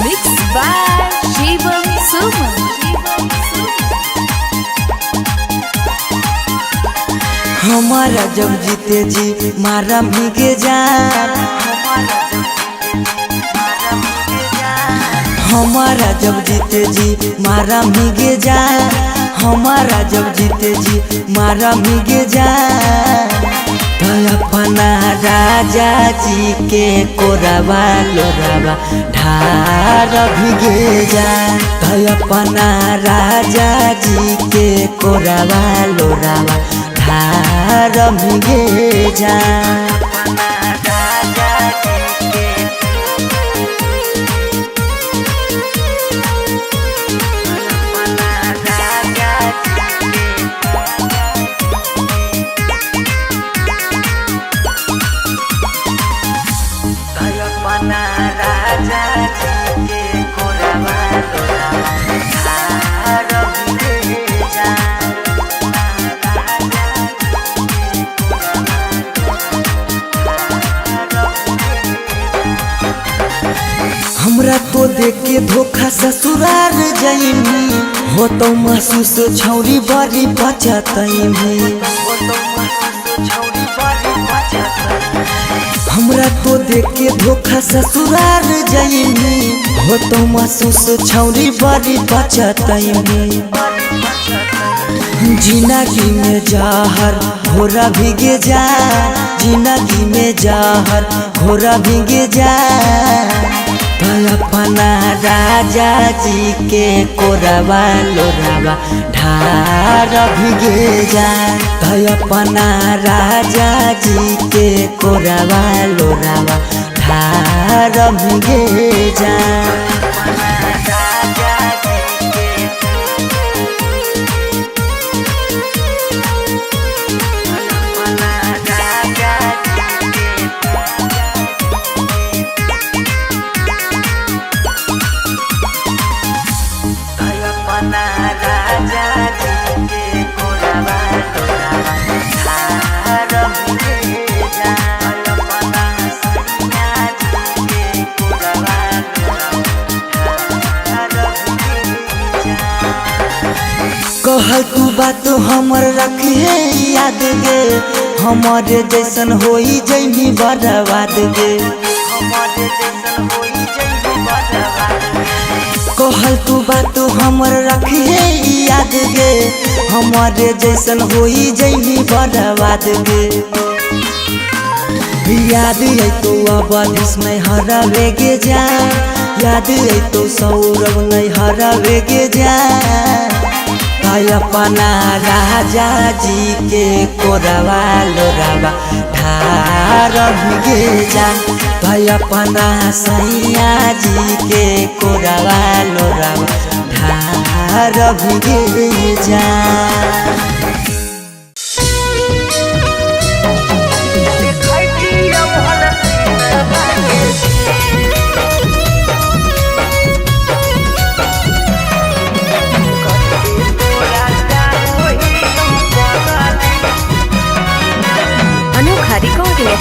Mixed by Shivam Suman. हमारा जब जीते जी मारा भीगे जान, हमारा जब जीते जी मारा भीगे जान, हमारा जब जीते जी मारा भीगे जान। अपना राजा जी के कोरावा लोरावा ढार भीगे जान। अपना राजा जी के कोरावा लोरावा ढार भीगे जान। हमरा तो देख के धोखा ससुराल जाइमी, हो तो महसूस छौरी बड़ी बचतैमी। हमरा तो देख के धोखा ससुराल जाइमी, हो तो महसूस छौरी बड़ी बचतैमी। जिंदगी में जहर घोरा भीगे जा, जिंदगी में जहर घोरा भीगे जा। अपना राजा जी के कोरावा लोरावा ढार भीगे जा। अपना राजा जी के कोरावा लोरावा ढार भीगे जा। कहल तू बात हमर रखिए याद गे, हमारे जैसन होई जैनी बर्बाद गे। कहल तू बात हमर रखिए याद गे, हमारे जैसन होई जैनी बर्बाद गे। याद है तो अब नहीं हरावे गे जा, याद है तो सौरभ नहीं हरावे गे जा। अपना राजा जी के कोरावा लोरावा ढार भीगे जा। अपना सैया जी के कोरावा लोरावा ढार भीगे जा।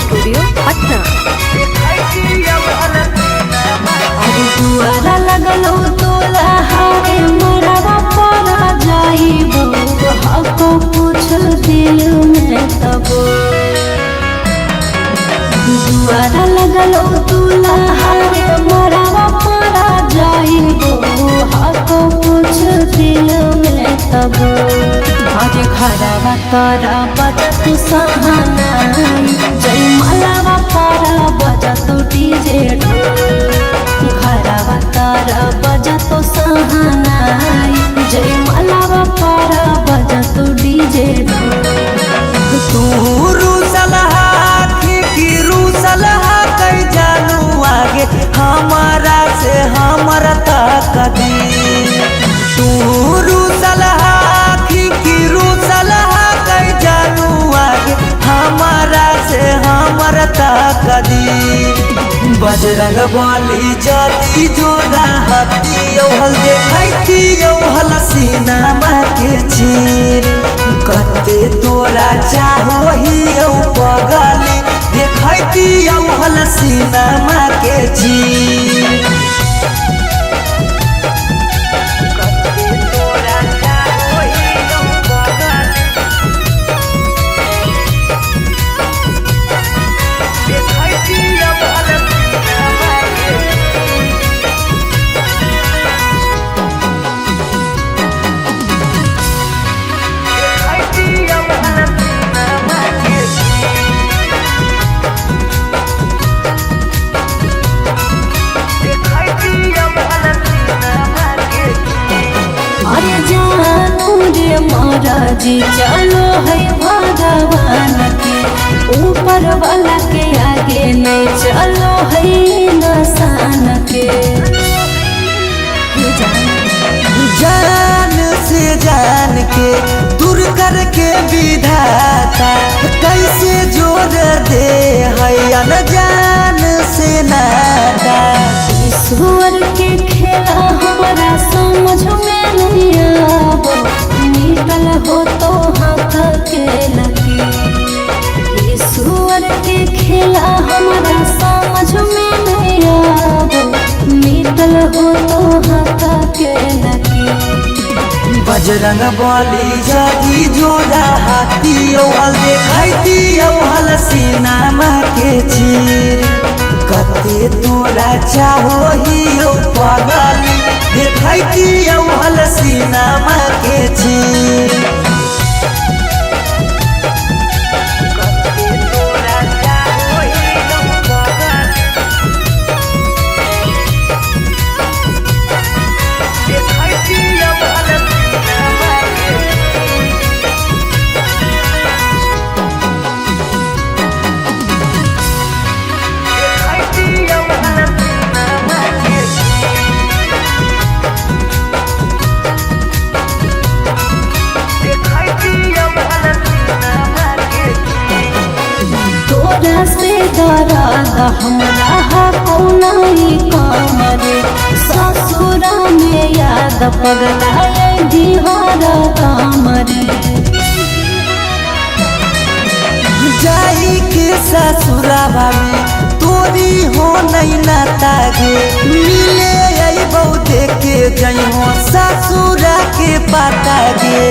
स्टूडियो पटना। दुआरा लगलो तोला हारे मरवा परा जाइबो, हको पूछ दिल में तबो। दुआरा लगलो तोला हारे मरवा परा जाइबो, हको पूछ दिल में तबो। आज खराबा तारा बजत सहानाई, जय मलावा तारा बजत डीजे ढोल। खराबा तारा बजत सहानाई, जय मलावा तारा बजत डीजे ढोल। तू रूसलहा की रूसलहा कई जानू आगे हमारा से हमारा तकदी। तू रूसलहा की रूसलहा कई जानू आगे हमारा से हमारा तकदी। बजरंग बली जदी जोड़ा हती हल देखती हल सीना के चीर। कते तोरा चाहो ही सीनमा के चीर। अरे जानू रे महाराजी चलो है भगवान के ऊपर वाला के आगे नहीं चलो है इंसान के। जान से जान के दूर करके विधाता कैसे जोड़ दे है अनजान से नाता। ईश्वर के खेला हमारा समझ में नहीं आवो निकल हो तो हाथ के लगी। ईश्वर के खेला हमारा समझ में नहीं आवो निकल हो तो हाथ के लगी। बजरंग बली जदी जोड़ा हाथी औल देखाइती औल सीनामा के चीर। कते तोरा चाहो ही पगली देखाइती औल सीनामा के चीर। तोरा से दर्द हमरा कौनाई काम रे ससुरा में याद पगलाए दिहार काम रे। जाई के ससुराबा में तोरी हो नहीं नाता गे मिले अइबौ देखे जइहो ससुरा के पाता गे।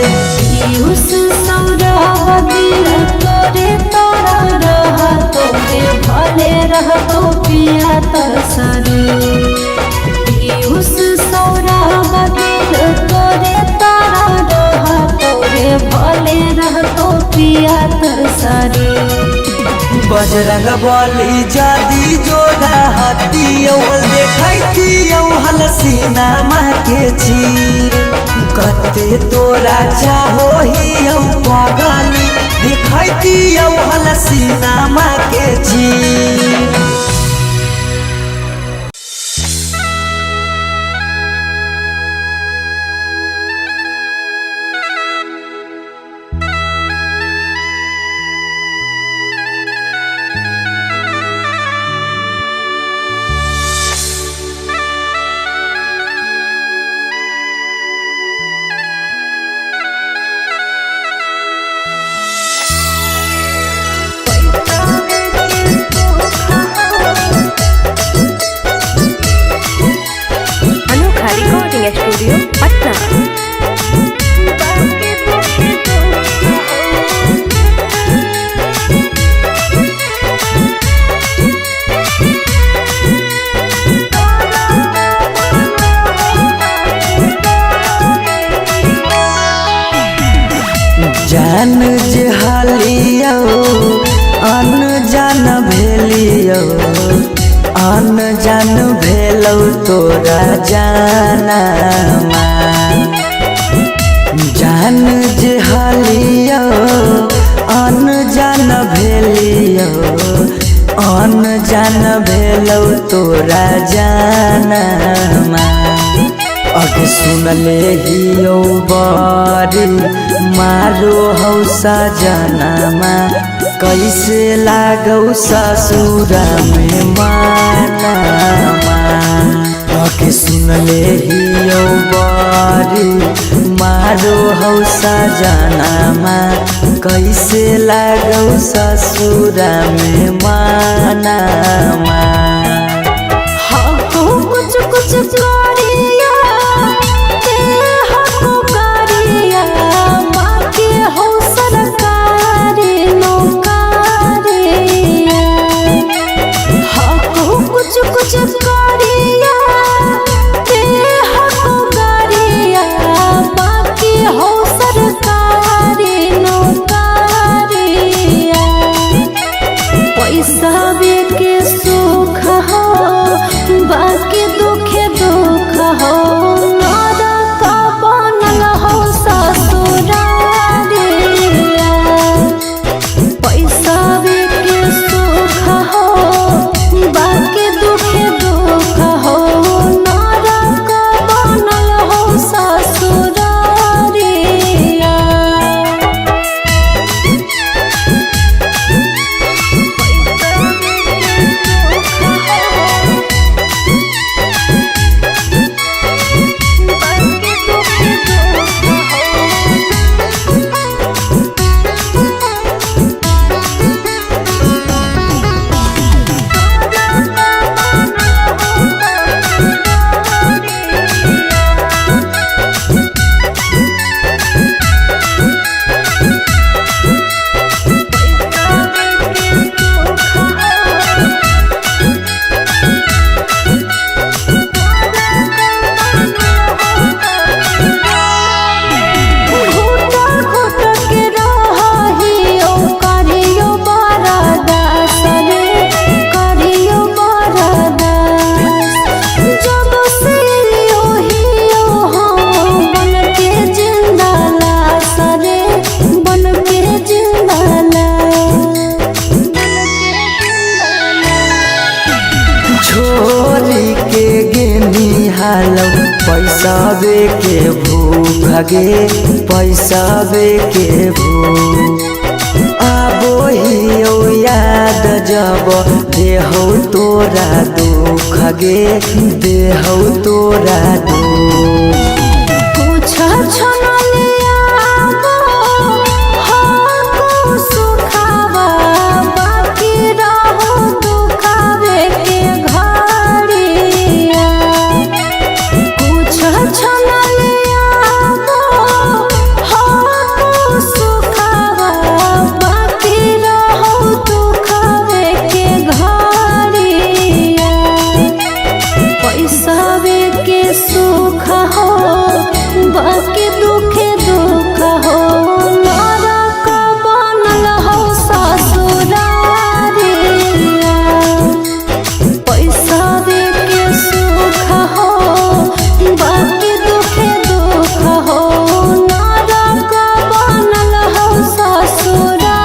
उस सौरावती तोरे तोरा रह तोरे भले रह तो पिया तरसरे। उस सौरावती तोरे तोरा रह तोरे भले रह तो पिया तरसरे। बजरंग बली जदी जोड़ा हाथी औल देखाइती औल सीनामा के चीर। कते तोरा चाहो ही पगली देखाइती औल सीनामा के चीर। स्टूडियो पटना। जान जे हालियो अनजान भेलियो अनजान भेलौ तोरा जानमा। जान जे हालियो अनजान भेलियो अनजान भेलौ तोरा जानमा। अगे सुनले हियो बारी मारो हौ सजनमा कैसे लागौ ससुरा में मानमा। अगे सुनले हियो बारी हमारो हौ सजनामा कैसे लागौ ससुरा में मानामा। हको कुछ कुछ करिया ते हको करिया बाकी हो सरकारी नौकरिया। हको कुछ कुछ करिया ते हको करिया बाकी हो सरकारी नौकरिया। पैसा के सुख हो बाकी दुखे दुख हो नरक बनल हो ससुरारिया। पैसा के सुख हो बाकी दुखे दुख हो नरक बनल हो ससुरारिया। छोरी के गेनी हालौ पैसाबे के भूख गे पैसाबे के भूख। आबो हियो याद जब देहौ तोरा दुख गे देहौ तोरा दुख। कुछ सुखावा बाकी रहो दुखावे के घड़िया। कुछ सुखावा बाकी रहो दुखावे के घड़िया। पैसा के सुख हो बाकी दुखे दुख हो नरक बनल हो ससुरारिया। पैसा के सुख हो बाकी दुखे दुख हो नरक बनल हो ससुरारिया।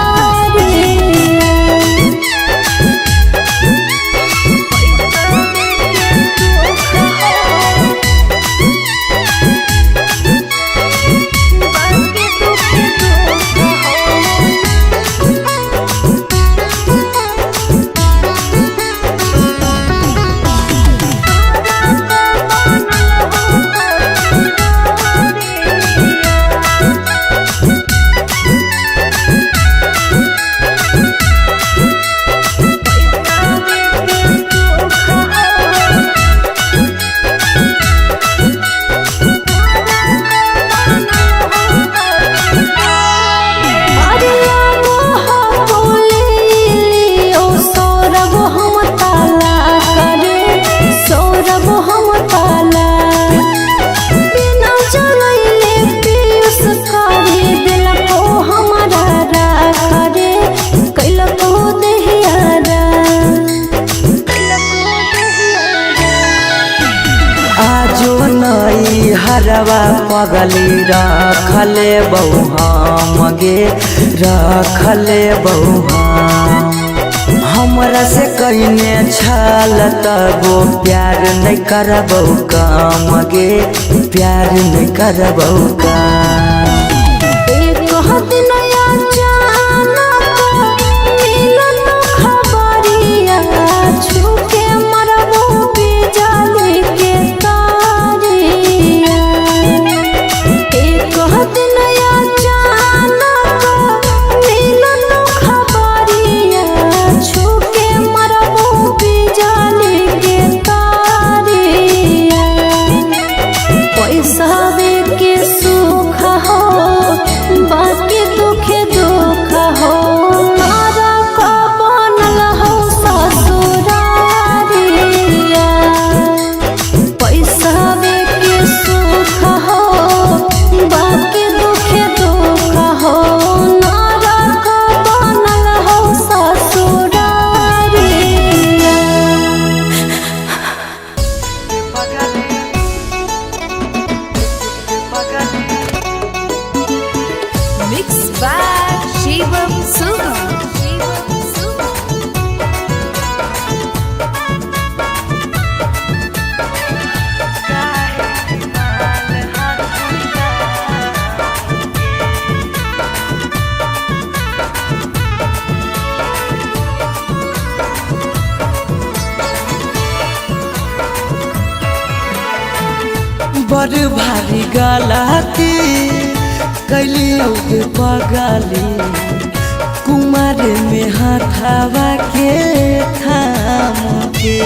हरवा पगली रखले बहु हम गे रखले बहु हमरा से कहिने छल तबो प्यार नहीं करबौ काम गे प्यार नहीं करबौ काम। एक दिन मिलन खबरिया छुके मरबो बिजली के तारिया। एक बड़ भारी गलती कैली औगे पगली कुमार में हाथावा के थाम के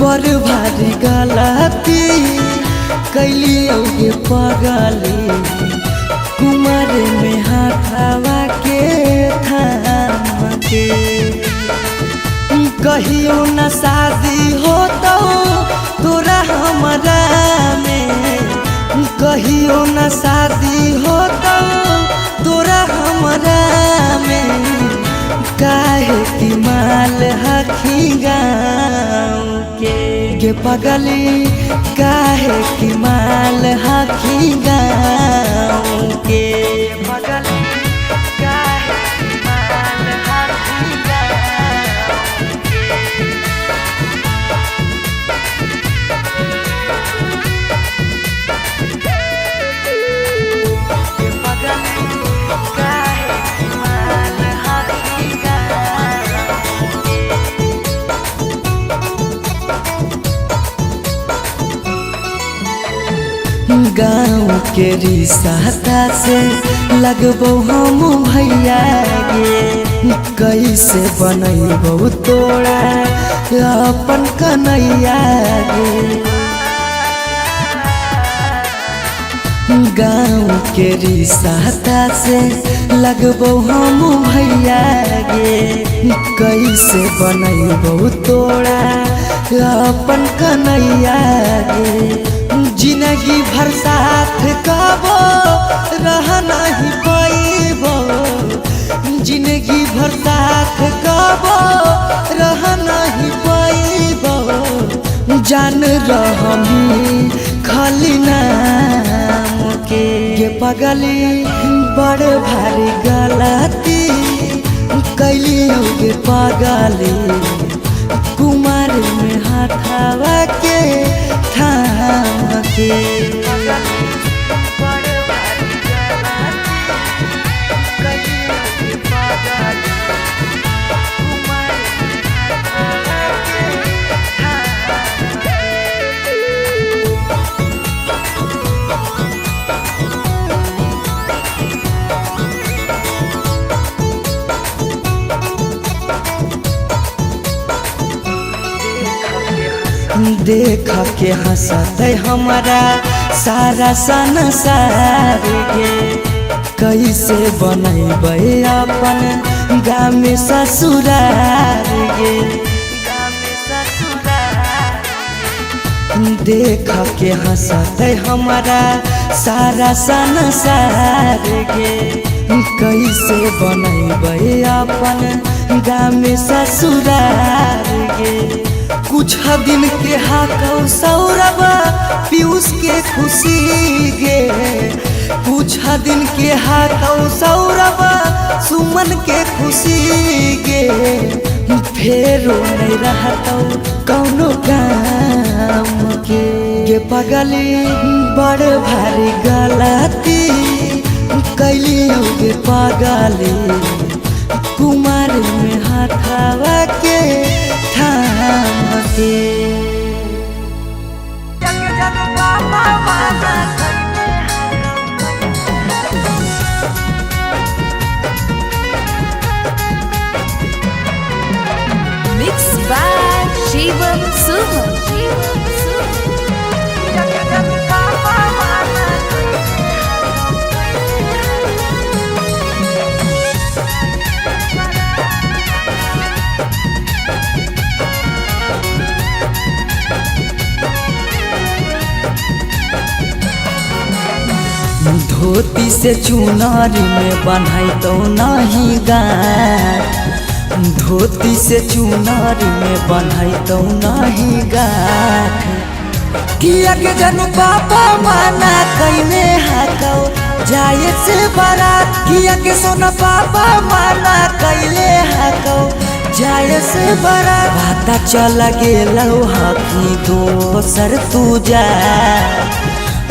बड़ भारी गलती कैली औगे पगली कुमार में हाथावा के थाम के कहियो न शादी हो तो तोरा हमरा में कहियो न शादी हो तो तोरा हमरा में काहे की माल हखी गाँव के पगली काहे की माल हखी गाँव के पगली काहे की माल हखी गाँव के पगली काहे की माल हखी गाँव के रिश्ता से लगबो हम भैया गे कैसे बनैबो तोरा अपन कन्हैया गे गाँव के रिश्ता से लगबो हम भैया गे कैसे बनैबो तोरा अपन कन्हैया गे जिंदगी भर साथ कबो रह नहीं पैबो जिंदगी भर साथ कबो रह नहीं पैबो जान रहमी खाली नाम के पगली बड़ भारी गलती कैली होगे पगली कुमार में हाथावा के थाम के देख के हंसत हमारा सारा संसार गे कैसे बनैबै अपन गाँव में ससुरार गे देख के हंसत हमारा सारा संसार गे कैसे बनैबै अपन गाँव में ससुरार गे कुछ दिन के हाकौ सौरभ पीयूष के खुशी गे कुछ दिन के हाकौ सौरभ सुमन के खुशी गे फेरो नहीं रहतौ कौनो काम के पगली बड़ भारी गलती कैली गे पगली कुमार में हाथावा के थाम के मिक्स बाय शिवम सुमन धोती से चुनारी में बन्हाई तो नहीं गाठ धोती से चुनारी में बन्हाई तो नहीं गाठ किया के जन पापा माना कैने हाकौ जाए से बारात किया के सोना पापा माना कैले हाकौ जाए से बारात पता चल गेलौ हकी दोसर तू जा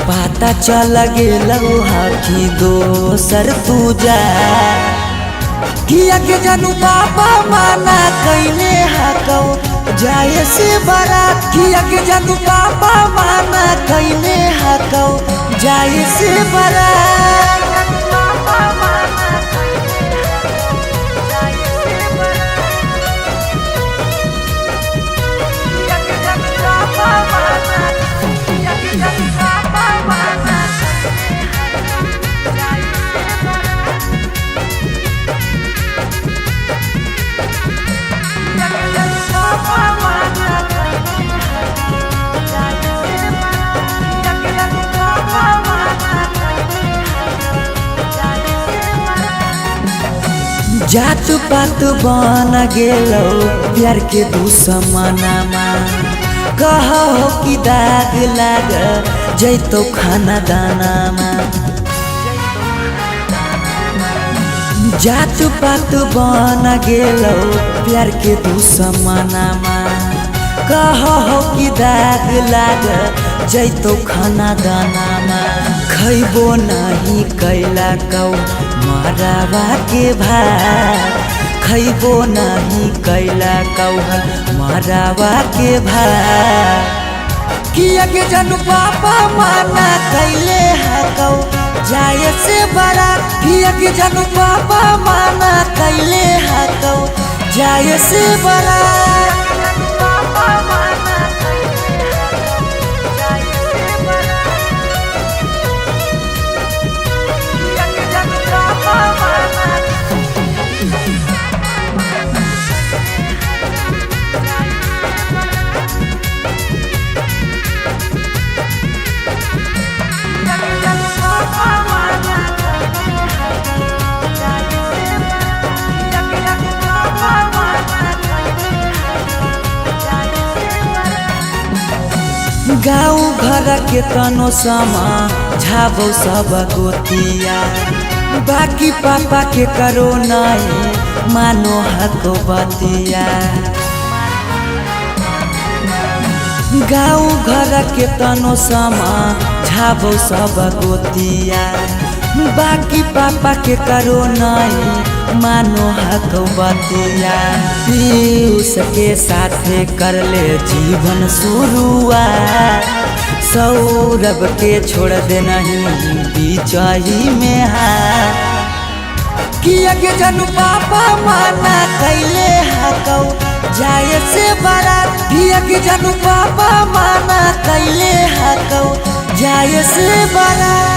पता चल गेलौ हकी दोसर तू जा किया के जानू बाबा माना कैले हकौ जाए से बारात किया के जानू बाबा माना कैले हकौ जाए से बारात जात पात बन गेलो प्यार के दुश्मनमा कहो कि दाग लाग जैतो खाना दानामा जात पात बन गेलो प्यार के दुश्मनमा कहो कि दाग लाग जैतो खाना दानामा खैबो नहीं कैला कौ मरावा के भात खैबो नहीं कैला कौहल मरावा के भात किया के जानू पापा माना कैले हकौ जाए से बारात किया के जानू पापा माना कैले हकौ जाए से बारात गाँव घर के तनो समा झाबो सब गोतिया बाकी पापा के करो नहीं मानो हको बतिया गाँव घर के तनो समा झाबो सब गोतिया बाकी पापा के करो नहीं मानो हको बतिया उसके साथे कर ले जीवन शुरुआत सौरभ के छोड़ दे नहीं बीचाही में हाथ किया के जानू पापा माना कैले हकौ जाए से बारात किया के जानू पापा माना कैले हकौ जाए से बारात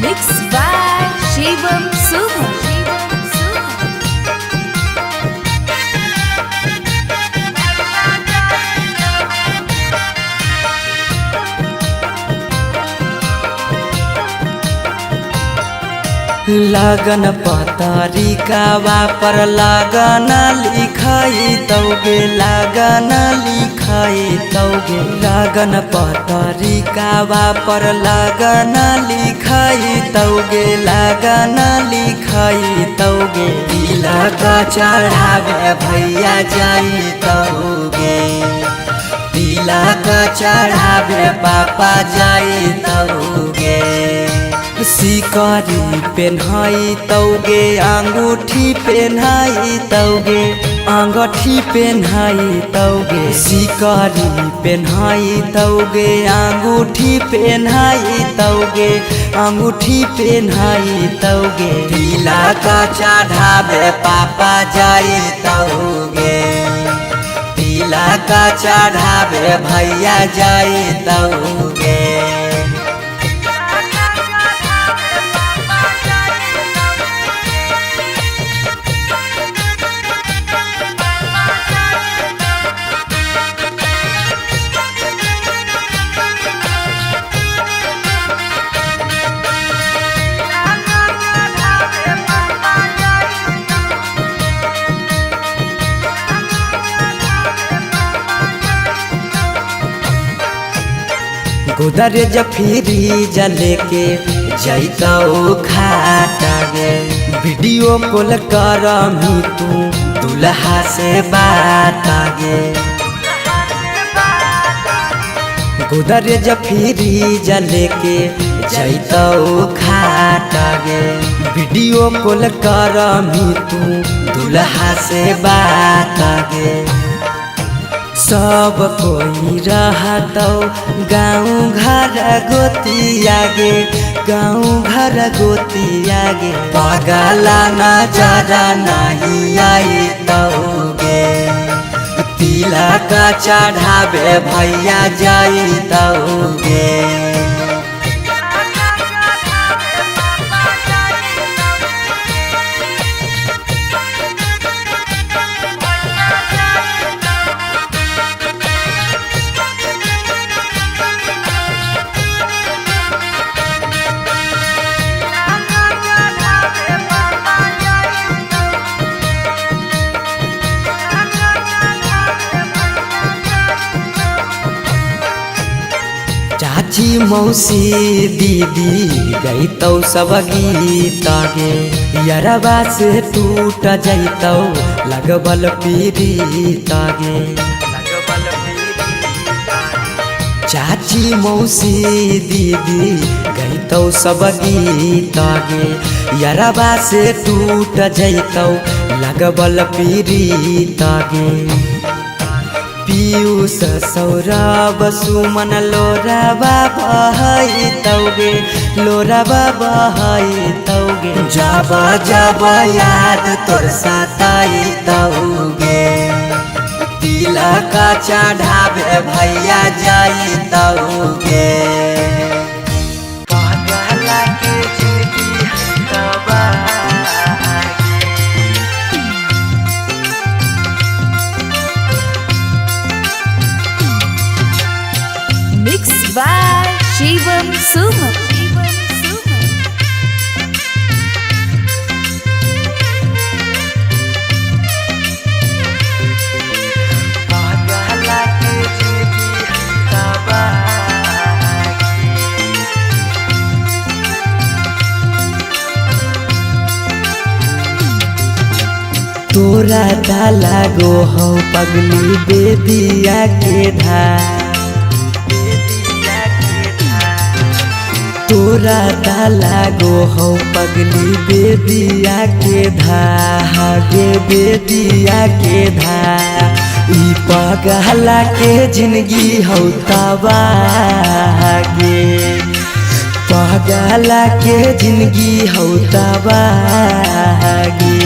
Mixed by Shivam Suman. लगन पतरिकावा पर लगन लिखाई तौगे लगन लिखाई तौगे लगन पतरिकावा पर लगन लिखाई तौगे लगन लिखाई तौगे तिलक चढ़ावे भैया जाई तौगे तिलक चढ़ावे पापा जाई तौगे सिकरी पेन्हाई तौगे अंगूठी पेन्हाई तौगे अंगूठी पेन्हाई तौगे सिकरी पेन्हाई तौगे अंगूठी पेन्हाई तौगे अंगूठी पेन्हाई तौगे तिलक चढ़ावे पापा जाई तौगे तिलक चढ़ावे भैया जाई तौगे गोदरेज फ्रिज लेके जैतौ खाटा गे वीडियो कॉल करमी तू दुल्हा से बात गे गोदरेज फ्रिज लेके जैतौ खाट गे वीडियो कॉल करमी तू दुल्हा से बात गे सब कोई रहतौ गाँव घर गोतिया गे गाँव घर गोतिया गे पगला नजरा नहीं आई गे तिलक चढ़ावे भैया जाई गे चाची मौसी दीदी गईतौ सब गीत गे यरबा से टूट जैतौ लगबल पीड़ित गे चाची मौसी दीदी गईतौ सब गीत गे यरबा से टूट जैतौ लगबल पीड़ित गे पीयूष सौरभ सुमन लोरबा बहैतौगे लोरबा बहैतौगे जब जब याद तोर सताइतौगे तिलक चढ़ावे भैया जाइतौगे पगला के जिंदगी हटबा Mixed by Shivam Subham. पगला के जिंदगी हटबा तोरा डाला गो हो पगली बेदिया के धार तोरा डाला गो हो पगली बेदिया के धागे बेदिया के ई पगला के जिंदगी हो तबागे पगला के जिंदगी हो तबागे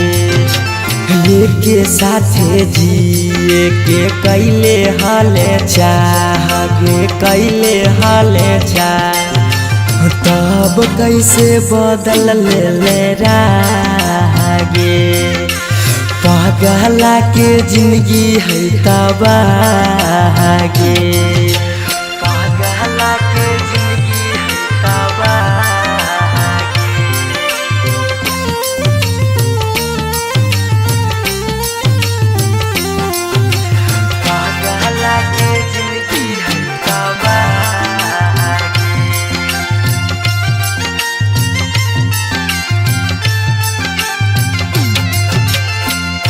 के साथे जिए के कैले हाले चाहगे कैले हाले चाह तब कैसे बदल ले रागे पगला के जिंदगी है तबागे पगला के जिंदगी है तबागे पगला के जिंदगी है तबागे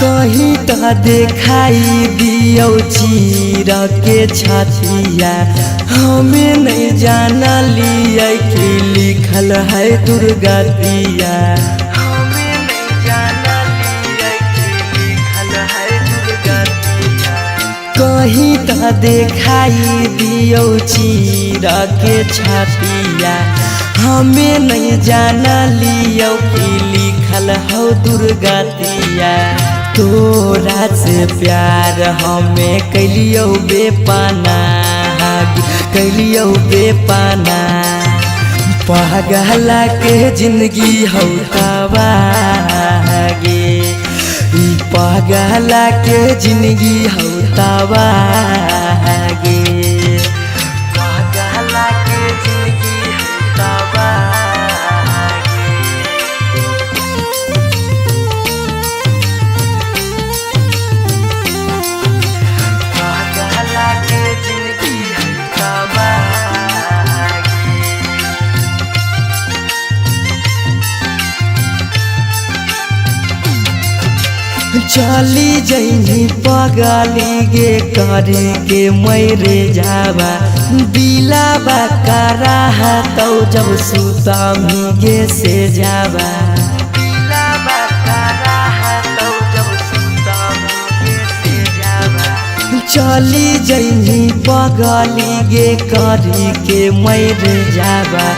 कहीं तो दिखाई दियो चीर के छतिया हमें नहीं जाना लिया कि लिखल है दुर्गतिया हमें नहीं जाना लिया कि लिखल है दुर्गतिया कहीं तो दिखाई दियो चीर के छतिया हमें नहीं जाना लियो कि लिखल हो दुर्गतिया तोरा से प्यार हमें कैलियो बेपाना कैलियो बेपाना पगला के जिंदगी हो तबागे ई पगला के जिंदगी हो तबागे पगला के जिंदगी हो तबागे चली जैनी पगली गे करे के मैरे जावा दिलाबा करा तौ जब सुतमी गे से जावा दिलाबा करा तौ जब सुतमी गे से जावा चली जैनी पगली गे करी के मैरे जावा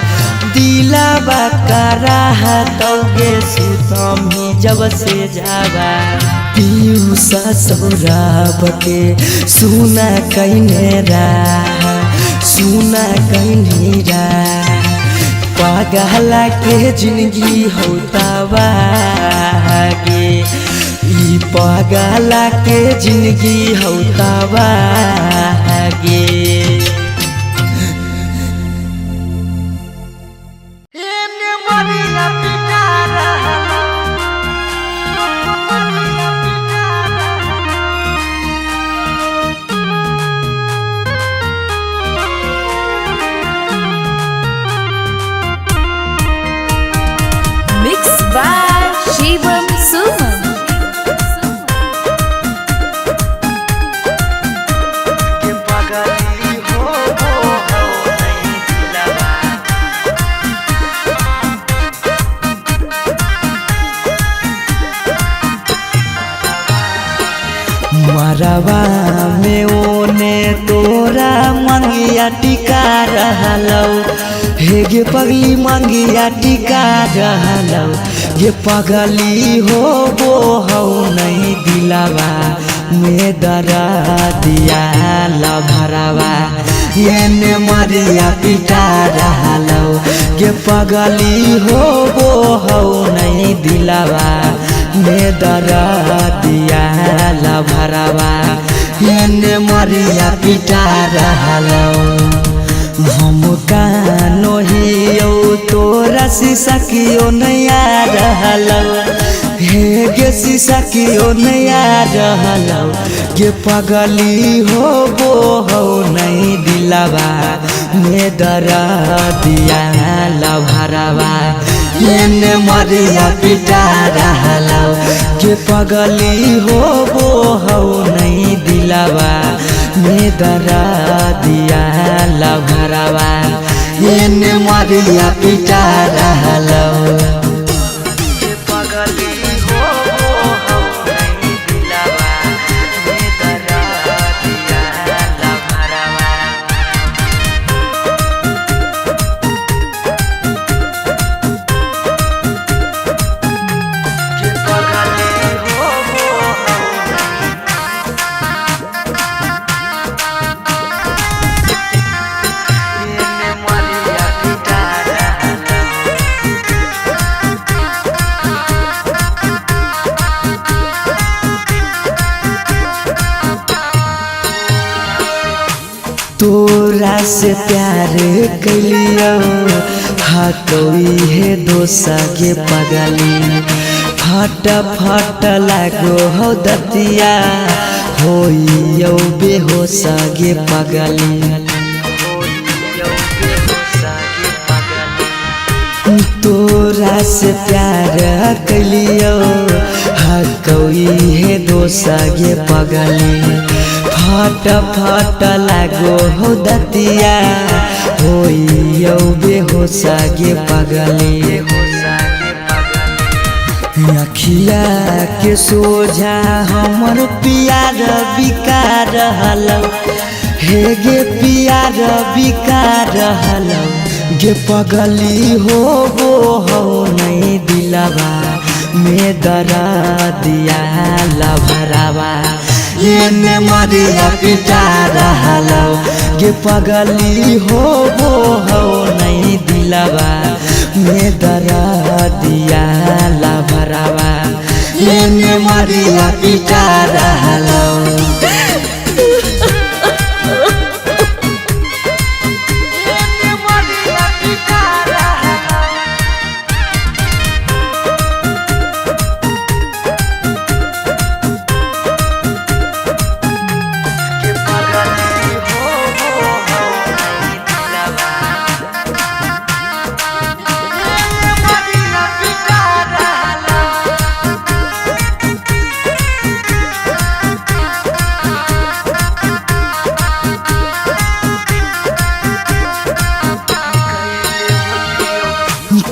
दिलाबा करा तौ गे सुतमी जब से जावा पीयूषा सौरभ के सुना कहने सुना कहनी पागला के जिंदगी होता गे ई पागला के जिंदगी होता गे Mixed by Shivam Suman. मरवा में ओने तोरा मंगिया टिका रहलौ हे गे पगली मंगिया टिका रहलौ ये पगली हो नहीं दिलावा में दरा दिया लभरवा ये ने मरिया पिटा रहलौ ये पगली हो नहीं दिलावा में दरा दिया लभरवा ये ने मरिया पिटा रहलौ हम कानो हियो तोरा शीशा कियो नया रहलौ हे गे शीशा कियो नया रहलौ गे पगली हो नहीं दिलावा में दरा दिया लभरवा ये ने मरिया पिटा रहलौ गे पगली हो नहीं दिलावा में दरा दिया लभरवा ये ने मरिया पिटा रहलौ तोरा से प्यार कलियो हटोई है दोसा के पगली फट फट लागो हो दतिया होइयो बेहोश गे पगली तोरा से प्यार कलियो हटोई है दोसा के पगली फट फट लागो हो दतिया होइयो बेहोश गे पगली अखिया के सोझा हमर प्यार बिका रहलौ हे गे प्यार बिका रहलौ गे पगली हो नहीं दिलावा में दरा दिया लभरवा ये ने मरिया पिटा रहलौ गे पगली हो नहीं दिलावा में दरा दिया लभरवा ये ने मरिया पिटा रहलौ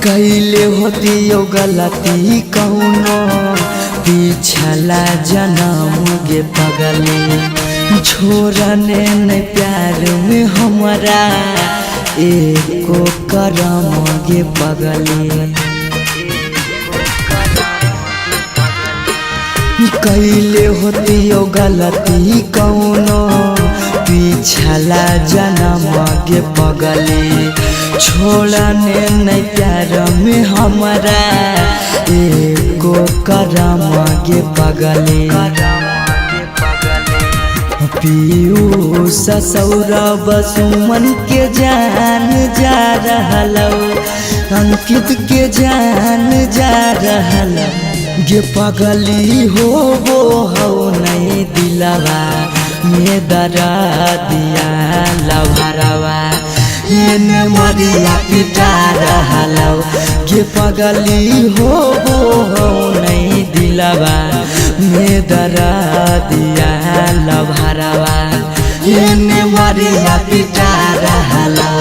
कैले होती यो गलती कौनो पिछला जन्म गे पगली छोड़ने न प्यार में हमारा एको करम गे पगली कैले होती यो गलती कौनो पिछला जन्म गे पगली छोड़ने न प्यार में हमारा एको करम गे पगली पीयूष सौरभ सुमन के जान जा रहलो अंकित के जान जा रहलो गे पगली हो नहीं दिलवा में दरा दिया लभरवा मरिया पिटा रहलो गे पगली हो नहीं दिलवा में दरा दिया लभरवा मरिया पिटा रहलो।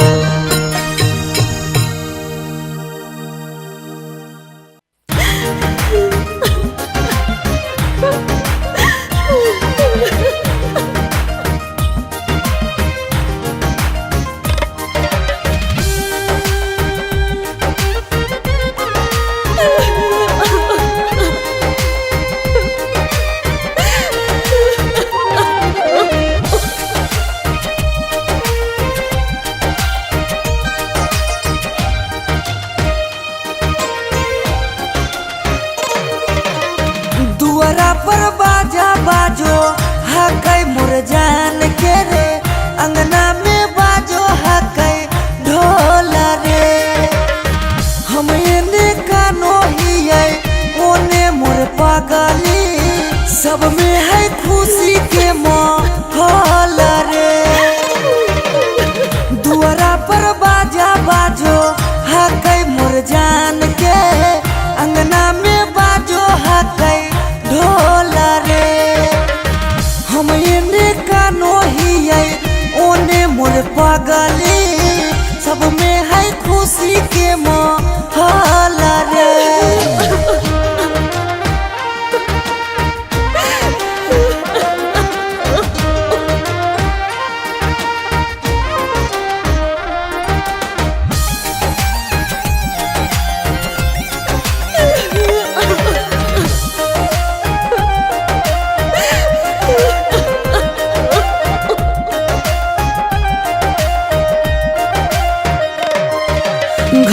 दुआरा पर बाजा बाजो हकै मोर जान के रे अंगना में बाजो हकै ढोल रे हम एने कानो हियै ओने मोर पागली सब में है खुशी के माहौल रे दुआरा पर बाजा बाजो हकै मोर जान के अंगना में बाजो हकै ढोल रे हम एने कानो हियै ओने मोर पागली सब में है खुशी के माहौल रे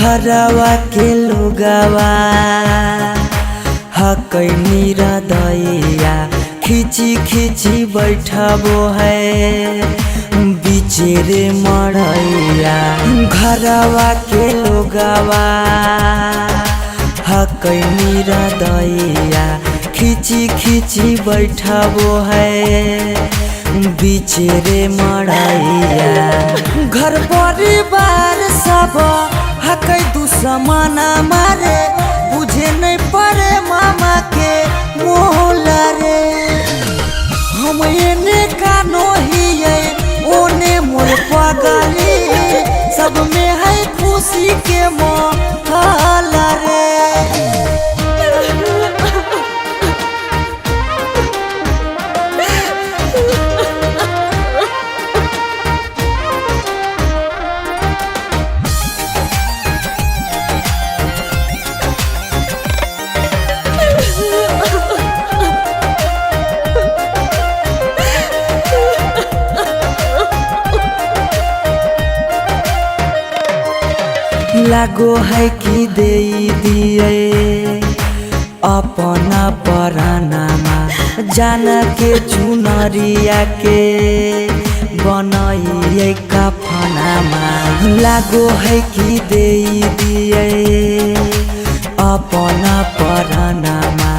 घरवा के लोगवा हकै निरदैया खिची खिची बैठबो है बिचेरे मड़ैया घरवा के लोगवा हकै निरदैया खिची खिची बैठबो है बिचेरे मड़ैया घर परिवार सब हकै दुश्मना मारे बुझे नहीं पड़े मामा के मोल रे हम एने कानो हियै ओने मोर पागली सब में है खुशी के माहौल रे लागो है कि दे दिए अपना परानामा जान के चुनरिया के बनाइए कफनामा लागो है कि दे दिए अपना परानामा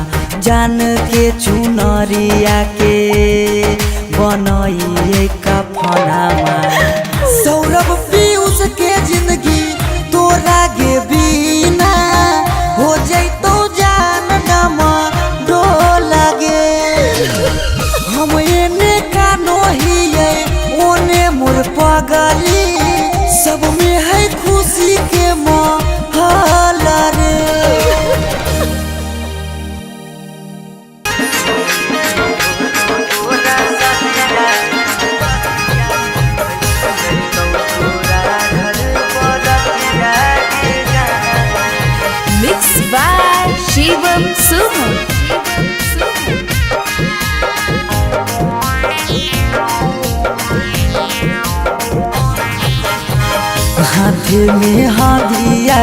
जान के चुनरिया के बनाइए कफनामा सौरभ पीयूष के जिंदगी तोरा गे बिना हो जैतो जान नमा डोल गे हम एने कानो हियै ओने मोर पागली सब में है खुशी के माहौल हाथ में हादिया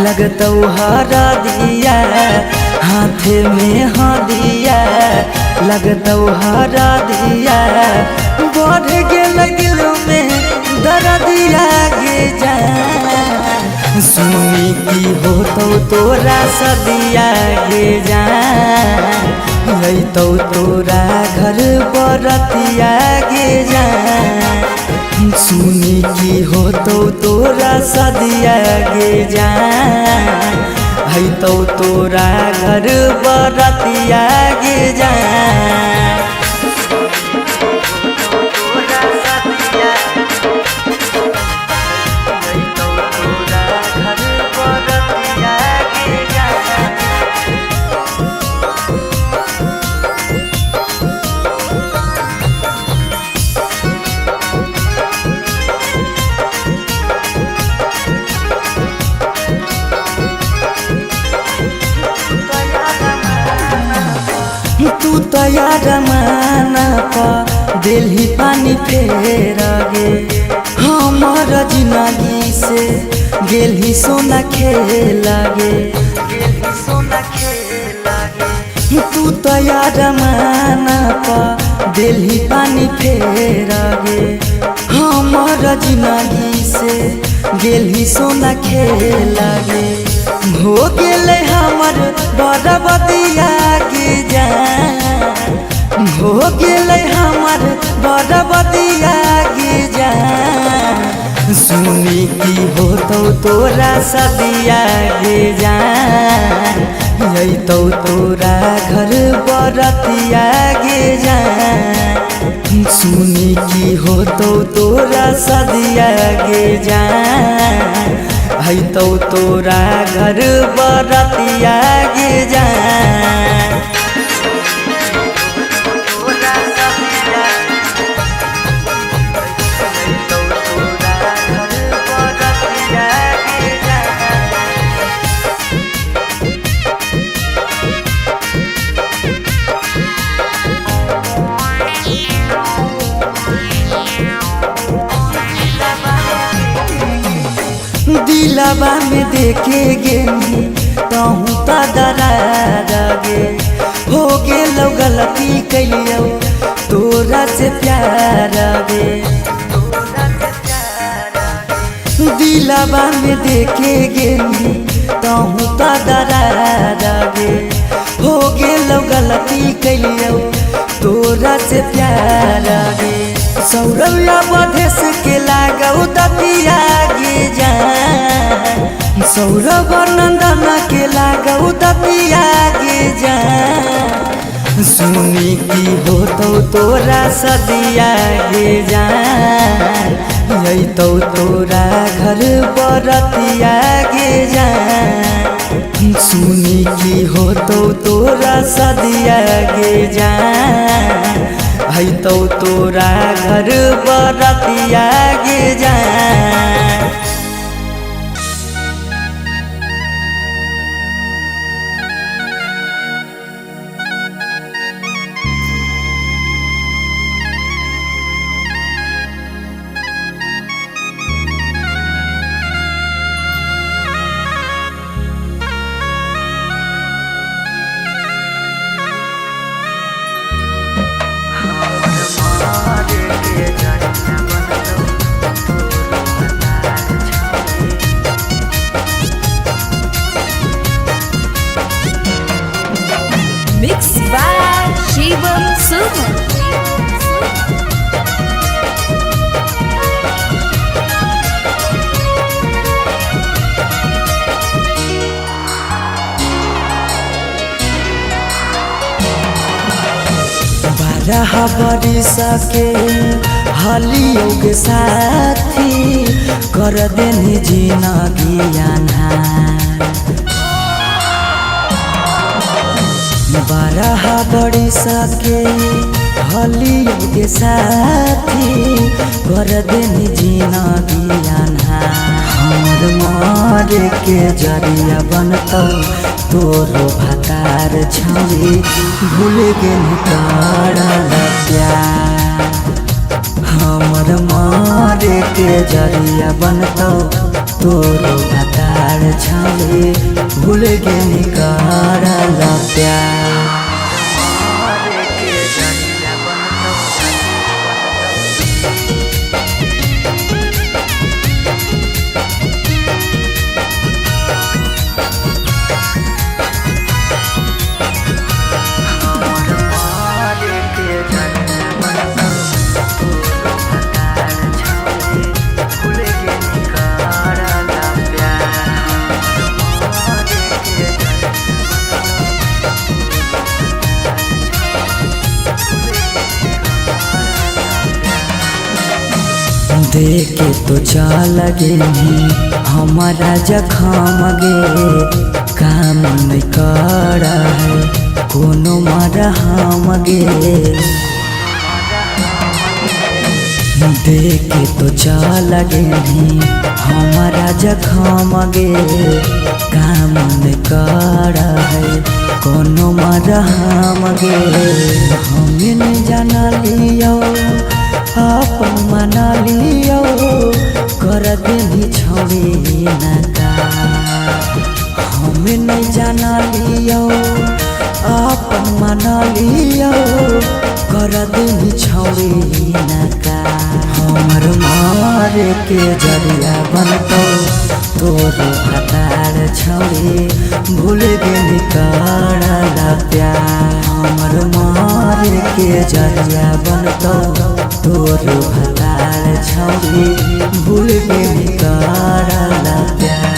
लगतौ हरा दिया, हाथ में हादिया लगतौ हरा दिया, बढ़ गेल दिल में दर्दिया गे जा, सुनी की होतौ तोरा सदिया गे जा, अइतौ तोरा घर बरतिया गे जा, सुनी की होतौ तोरा सदिया गे जा, अइतौ तोरा घर बरतिया गे जा। तू तैयार माना पा दिल्ली पानी फेर गे, हमार जिंदगी से गेली सोना खेल गे, तू तैयार माना पा दिल्ली पानी फेर गे, हमार जिंदगी से गेली सोना खेल गे, हो गेले हमर बरबदिया गे जा, हो गेले हमर बरबदिया गे जा, सुनी की होतौ तोरा सदिया गे जा, अइतौ तोरा घर बरतिया गे जा, सुनी की होतौ तोरा सदिया गे जा, अइतौ तोरा घर बरतिया गे जा। दिलवा में देखे गेनी तहूँ त दरार गे, हो गेलौ गलती कैलियौ तोरा से प्यार गे, दिलवा में देखे गेनी तहूँ त दरार गे, हो गेलौ गलती कैलियौ तोरा से प्यार गे, सौरव्या बधेस के लागौ दतिया गे जा, सौरभ नंदन के लागौ दतिया गे जा, सुनी की होतौ तोरा सदिया गे जा, अइतौ तोरा घर बरतिया गे जा, सुनी की होतौ तोरा सदिया गे जा, अइतौ तोरा घर बरतिया गे जा। Mixed by Shivam Suman. बारह बरिस के हलियो के साथी कर देनी जिंदगी अन्हार, 12 बरिस के हलियो के साथी कर देनी जिंदगी अन्हार, हमर मारे के जरिया बनतौ तोरो भातार छौरी भूल गेल तोरा प्यार, हमर मारे के जरिया बनतो तोरो भतार छाले भूल के निकारल प्यार देखे तो चाल गे हमारा जखम गे काम नहीं कर है कोनो मारा हम गे देखे तो चाल गे हमारा जखम गे काम नहीं कर है कोनो मारा हम गे हमें नहीं जाना लियो अपन मना लियो कर देनी छोड़ी नका हमें नहीं जाना लियो अपन मना लियो कर देनी छोड़ी नका हमर मारे के जरिया बनतो तोरो भतार छोड़ी भूल गेली करल प्यार हमर मारे के जरिया बनतो तोरो भतार छोड़ी भूल गेली करल प्यार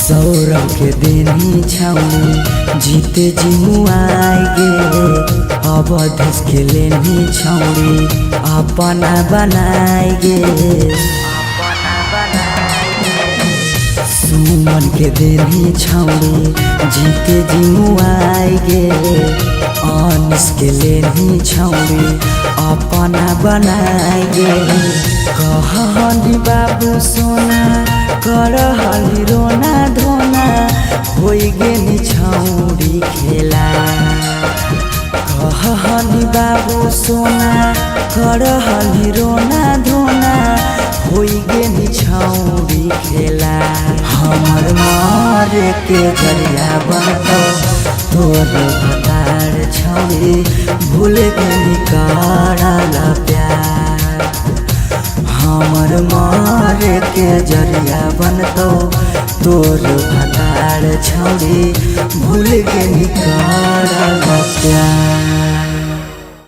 सौरभ के देनी छौनी जीते जिमुआई गे अवधेश के लेनी छौनी अपना बनाई गे सुमन के देनी छौनी जीते जिमुआई गे अनिस के लेनी छौनी अपना बनाई गे कहनी बाबू सोना कर हली रोना धोना होई गेनी छौरी खेला कहनी बाबू सोना कर हली रोना धोना होई गेनी छौरी खेला हमर मारे के जरिया बनतो तोर भतार छौरी भूल गेनी करल प्यार हमर मारे के जरिया बनतो तोर भतार छौरी भूल गेली करल